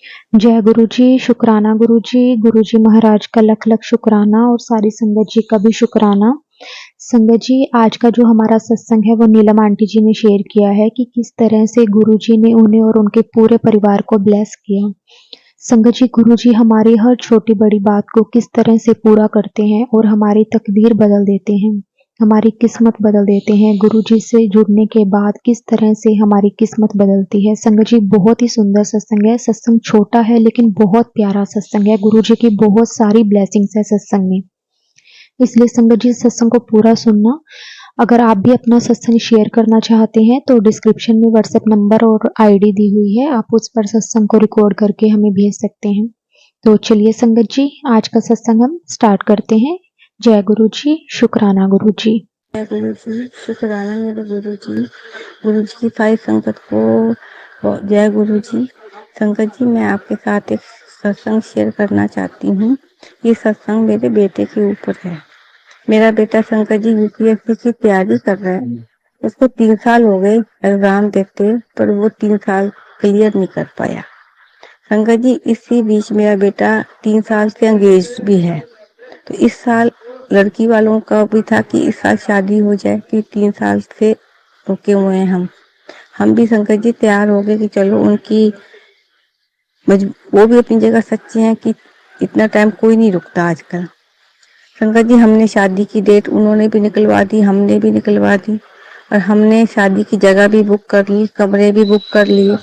जय गुरु जी, शुक्राना गुरु जी महाराज का लख लख शुक्राना और सारी संगत जी का भी शुक्राना। संगत जी, आज का जो हमारा सत्संग है वो नीलम आंटी जी ने शेयर किया है कि किस तरह से गुरु जी ने उन्हें और उनके पूरे परिवार को ब्लेस किया। संगत जी, गुरु जी हमारी हर छोटी बड़ी बात को किस तरह से पूरा करते हैं और हमारी तकदीर बदल देते हैं, हमारी किस्मत बदल देते हैं। गुरु जी से जुड़ने के बाद किस तरह से हमारी किस्मत बदलती है। संगत जी, बहुत ही सुंदर सत्संग है। सत्संग छोटा है लेकिन बहुत प्यारा सत्संग है। गुरु जी की बहुत सारी ब्लेसिंग्स है सत्संग में, इसलिए संगत जी सत्संग को पूरा सुनना। अगर आप भी अपना सत्संग शेयर करना चाहते हैं तो डिस्क्रिप्शन में व्हाट्सएप नंबर और आईडी दी हुई है, आप उस पर सत्संग को रिकॉर्ड करके हमें भेज सकते हैं। तो चलिए संगत जी, आज का सत्संग हम स्टार्ट करते हैं। जय गुरु जी, शुक्राना गुरु जी। जय गुरु जी, शुक्राना मेरे गुरु जी की सारी संगत को जय गुरु जी। संगत जी, मैं आपके साथ एक सत्संग शेयर करना चाहती हूँ। ये सत्संग मेरे बेटे के ऊपर है। मेरा बेटा संगत जी यूपीएससी की तैयारी कर रहा है। उसको 3 साल हो गए एग्जाम देते, पर वो 3 साल क्लियर नहीं कर पाया। संगत जी, इसी बीच मेरा बेटा 3 साल से एंगेज भी है। तो इस साल लड़की वालों का भी था कि इस साल शादी हो जाए, कि 3 साल से रुके हुए हैं हम भी संकट जी तैयार हो गए कि चलो उनकी वो भी अपनी जगह सच्चे हैं कि इतना टाइम कोई नहीं रुकता आजकल। संकट जी, हमने शादी की डेट उन्होंने भी निकलवा दी, हमने भी निकलवा दी, और हमने शादी की जगह भी बुक कर ली, कमरे भी बुक कर लिए।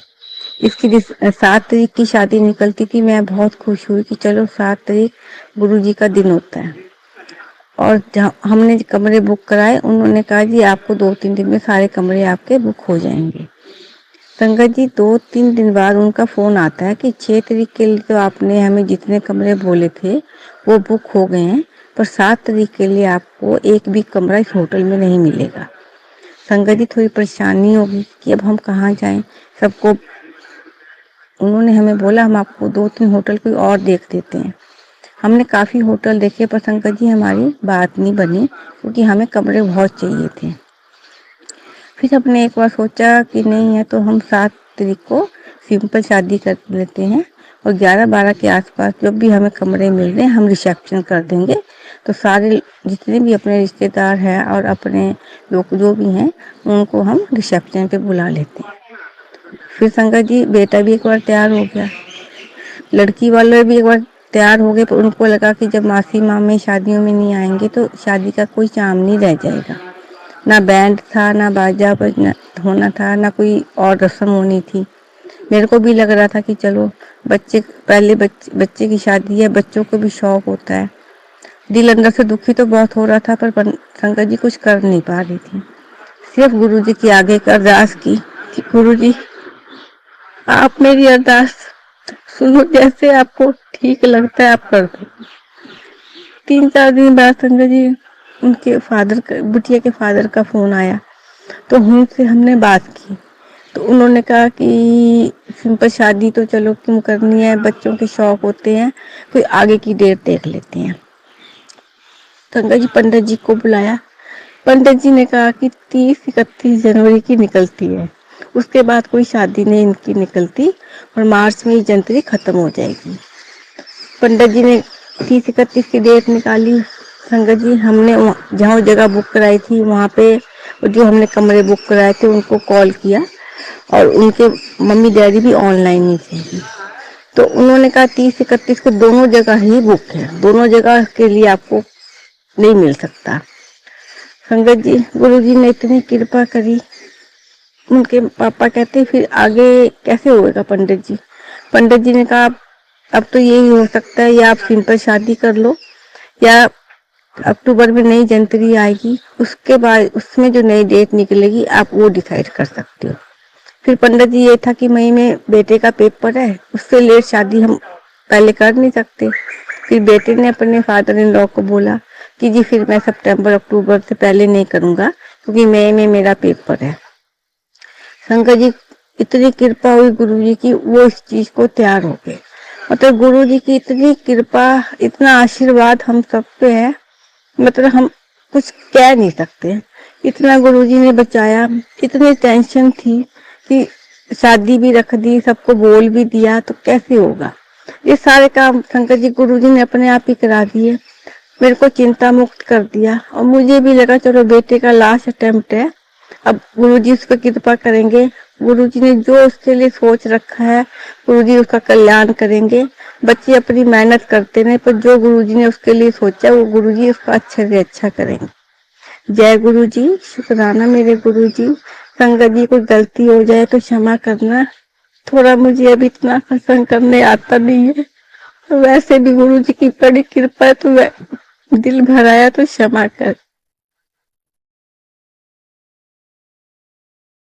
इसकी 7 तारीख की शादी निकलती थी। मैं बहुत खुश हुई कि चलो 7 तारीख गुरुजी का दिन होता है। और जहाँ हमने कमरे बुक कराए, उन्होंने कहा जी आपको 2-3 दिन में सारे कमरे आपके बुक हो जाएंगे। संगत जी, 2-3 दिन बाद उनका फोन आता है कि 6 तारीख के लिए तो आपने हमें जितने कमरे बोले थे वो बुक हो गए हैं, पर 7 तारीख के लिए आपको एक भी कमरा इस होटल में नहीं मिलेगा। संगत जी, थोड़ी परेशानी होगी कि अब हम कहाँ जाएं। सबको उन्होंने हमें बोला हम आपको 2-3 होटल कोई और देख देते हैं। हमने काफ़ी होटल देखे, पर संकट जी हमारी बात नहीं बनी, क्योंकि हमें कमरे बहुत चाहिए थे। फिर हमने एक बार सोचा कि नहीं है तो हम 7 तारीख को सिंपल शादी कर लेते हैं, और 11-12 के आसपास जब भी हमें कमरे मिल रहे हैं हम रिसेप्शन कर देंगे। तो सारे जितने भी अपने रिश्तेदार हैं और अपने लोग जो भी हैं उनको हम रिसेप्शन पे बुला लेते हैं। फिर संकट जी बेटा भी एक बार तैयार हो गया, लड़की वाले भी एक बार तैयार हो गए, पर उनको लगा कि जब मासी मामे शादियों में नहीं आएंगे तो शादी का कोई चाम नहीं रह जाएगा। ना बैंड था, ना बाजा बजना होना था, ना कोई और रस्म होनी थी। मेरे को भी लग रहा था कि चलो बच्चे की शादी है, बच्चों को भी शौक होता है। दिल अंदर से दुखी तो बहुत हो रहा था, पर शंकर जी कुछ कर नहीं पा रही थी। सिर्फ गुरु जी की आगे कर अरदास की कि गुरु जी आप मेरी अरदास सुनो, जैसे आपको ठीक लगता है आप कर दो। 3-4 दिन बाद संजय जी उनके बिटिया के फादर का फोन आया, तो उनसे हमने बात की। तो उन्होंने कहा कि सिंपल शादी तो चलो क्यों करनी है, बच्चों के शौक होते हैं, कोई आगे की डेट देख लेते हैं। संजय जी पंडित जी को बुलाया। पंडित जी ने कहा कि 30-31 जनवरी की निकलती है, उसके बाद कोई शादी नहीं इनकी निकलती, और मार्च में ये जनवरी खत्म हो जाएगी। पंडित जी ने 30-31 की डेट निकाली। संगत जी हमने जहाँ जगह बुक कराई थी वहाँ पे जो हमने कमरे बुक कराए थे उनको कॉल किया, और उनके मम्मी डैडी भी ऑनलाइन ही थे। तो उन्होंने कहा 30-31 को दोनों जगह ही बुक है, दोनों जगह के लिए आपको नहीं मिल सकता। संगत जी गुरु जी ने इतनी कृपा करी। उनके पापा कहते फिर आगे कैसे होगा पंडित जी। पंडित जी ने कहा अब तो यही हो सकता है, या आप सिंपल शादी कर लो, या अक्टूबर में नई जनवरी आएगी, उसके बाद उसमें जो नई डेट निकलेगी आप वो डिसाइड कर सकते हो। फिर पंडित जी ये था कि मई में बेटे का पेपर है, उससे लेट शादी हम पहले कर नहीं सकते। फिर बेटे ने अपने फादर इन लॉ को बोला कि जी फिर मैं सितंबर अक्टूबर से पहले नहीं करूँगा, क्योंकि मई में मेरा पेपर है। शंकर जी इतनी कृपा हुई गुरु जी की, वो इस चीज को तैयार हो गए। मतलब गुरु जी की इतनी कृपा, इतना आशीर्वाद हम सब पे है, मतलब हम कुछ कह नहीं सकते। इतना गुरु जी ने बचाया। इतनी टेंशन थी कि शादी भी रख दी, सबको बोल भी दिया, तो कैसे होगा। ये सारे काम शंकर जी गुरुजी ने अपने आप ही करा दिए, मेरे को चिंता मुक्त कर दिया। और मुझे भी लगा चलो बेटे का लास्ट अटेम्प्ट है, अब गुरुजी उस पर कृपा करेंगे, गुरुजी ने जो उसके लिए सोच रखा है गुरुजी उसका कल्याण करेंगे। बच्चे अपनी मेहनत करते रहे, पर जो गुरुजी ने उसके लिए सोचा वो गुरुजी उसका अच्छे से अच्छा करेंगे। जय गुरुजी, शुक्राना मेरे गुरुजी। संगत जी कोई गलती हो जाए तो क्षमा करना, थोड़ा मुझे अभी इतना सत्संग करने आता नहीं है, वैसे भी गुरुजी की बड़ी कृपा है, तो दिल भर आया तो क्षमा कर।